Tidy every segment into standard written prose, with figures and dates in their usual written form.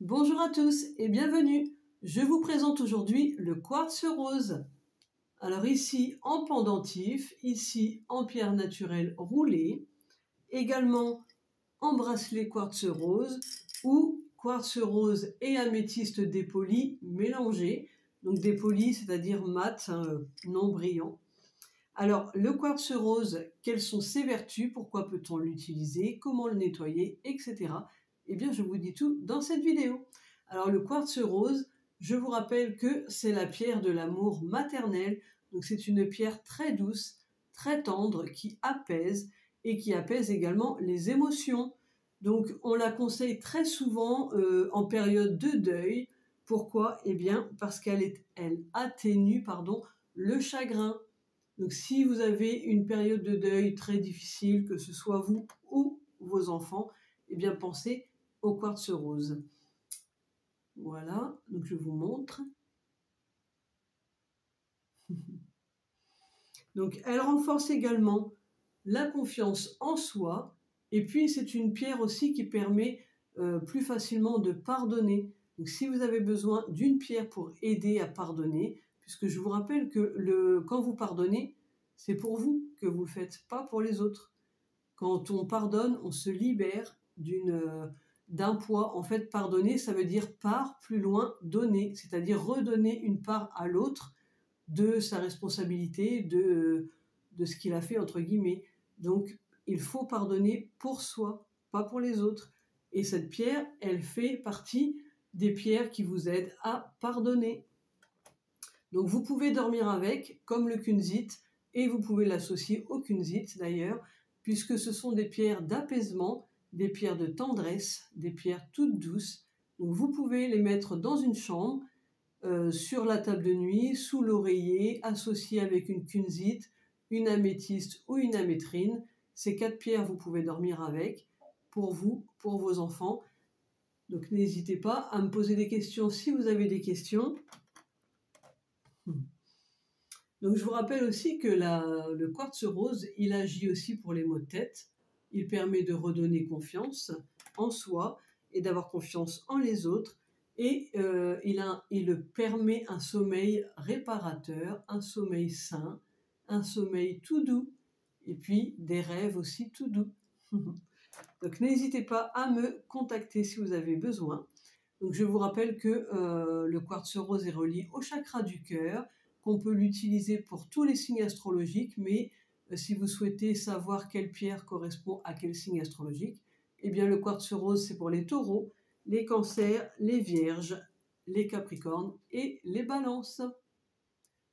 Bonjour à tous et bienvenue. Je vous présente aujourd'hui le quartz rose. Alors ici en pendentif, ici en pierre naturelle roulée, également en bracelet quartz rose ou quartz rose et améthyste dépoli mélangés. Donc dépoli, c'est-à-dire mat, non brillant. Alors le quartz rose, quelles sont ses vertus, pourquoi peut-on l'utiliser, comment le nettoyer, etc. Eh bien je vous dis tout dans cette vidéo. Alors le quartz rose, je vous rappelle que c'est la pierre de l'amour maternel, donc c'est une pierre très douce, très tendre, qui apaise et qui apaise également les émotions. Donc on la conseille très souvent en période de deuil. Pourquoi? Eh bien parce qu'elle atténue le chagrin. Donc si vous avez une période de deuil très difficile, que ce soit vous ou vos enfants, eh bien pensez au quartz rose. Voilà, donc je vous montre. Donc elle renforce également la confiance en soi, et puis c'est une pierre aussi qui permet plus facilement de pardonner. Donc si vous avez besoin d'une pierre pour aider à pardonner, puisque je vous rappelle que quand vous pardonnez, c'est pour vous que vous le faites, pas pour les autres. Quand on pardonne, on se libère d'un poids. En fait, pardonner, ça veut dire part plus loin, donner, c'est-à-dire redonner une part à l'autre de sa responsabilité, de ce qu'il a fait, entre guillemets. Donc, il faut pardonner pour soi, pas pour les autres. Et cette pierre, elle fait partie des pierres qui vous aident à pardonner. Donc, vous pouvez dormir avec, comme le kunzite, et vous pouvez l'associer au kunzite d'ailleurs, puisque ce sont des pierres d'apaisement, des pierres de tendresse, des pierres toutes douces. Donc, vous pouvez les mettre dans une chambre, sur la table de nuit, sous l'oreiller, associé avec une kunzite, une améthyste ou une amétrine. Ces 4 pierres, vous pouvez dormir avec, pour vous, pour vos enfants. Donc n'hésitez pas à me poser des questions si vous avez des questions. Donc je vous rappelle aussi que le quartz rose, il agit aussi pour les maux de tête. Il permet de redonner confiance en soi et d'avoir confiance en les autres. Et il permet un sommeil réparateur, un sommeil sain, un sommeil tout doux, et puis des rêves aussi tout doux. Donc n'hésitez pas à me contacter si vous avez besoin. Donc je vous rappelle que le quartz rose est relié au chakra du cœur, qu'on peut l'utiliser pour tous les signes astrologiques, mais si vous souhaitez savoir quelle pierre correspond à quel signe astrologique, eh bien le quartz rose c'est pour les taureaux, les cancers, les vierges, les capricornes et les balances.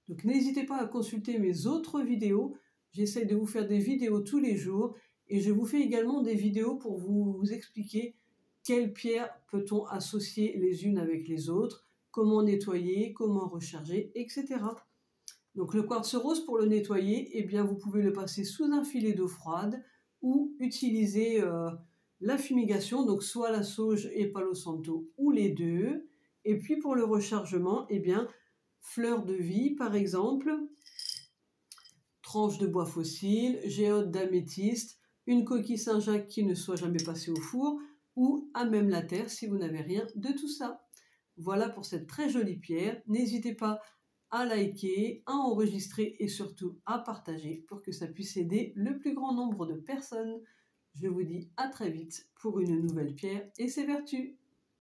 Donc n'hésitez pas à consulter mes autres vidéos, j'essaie de vous faire des vidéos tous les jours et je vous fais également des vidéos pour vous expliquer quelles pierres peut-on associer les unes avec les autres, comment nettoyer, comment recharger, etc. Donc le quartz rose pour le nettoyer, eh bien vous pouvez le passer sous un filet d'eau froide ou utiliser la fumigation, donc soit la sauge et Palo Santo ou les deux. Et puis pour le rechargement, eh bien fleur de vie par exemple, tranche de bois fossile, géode d'améthyste, une coquille Saint-Jacques qui ne soit jamais passée au four ou à même la terre si vous n'avez rien de tout ça. Voilà pour cette très jolie pierre. N'hésitez pas à liker, à enregistrer et surtout à partager pour que ça puisse aider le plus grand nombre de personnes. Je vous dis à très vite pour une nouvelle pierre et ses vertus.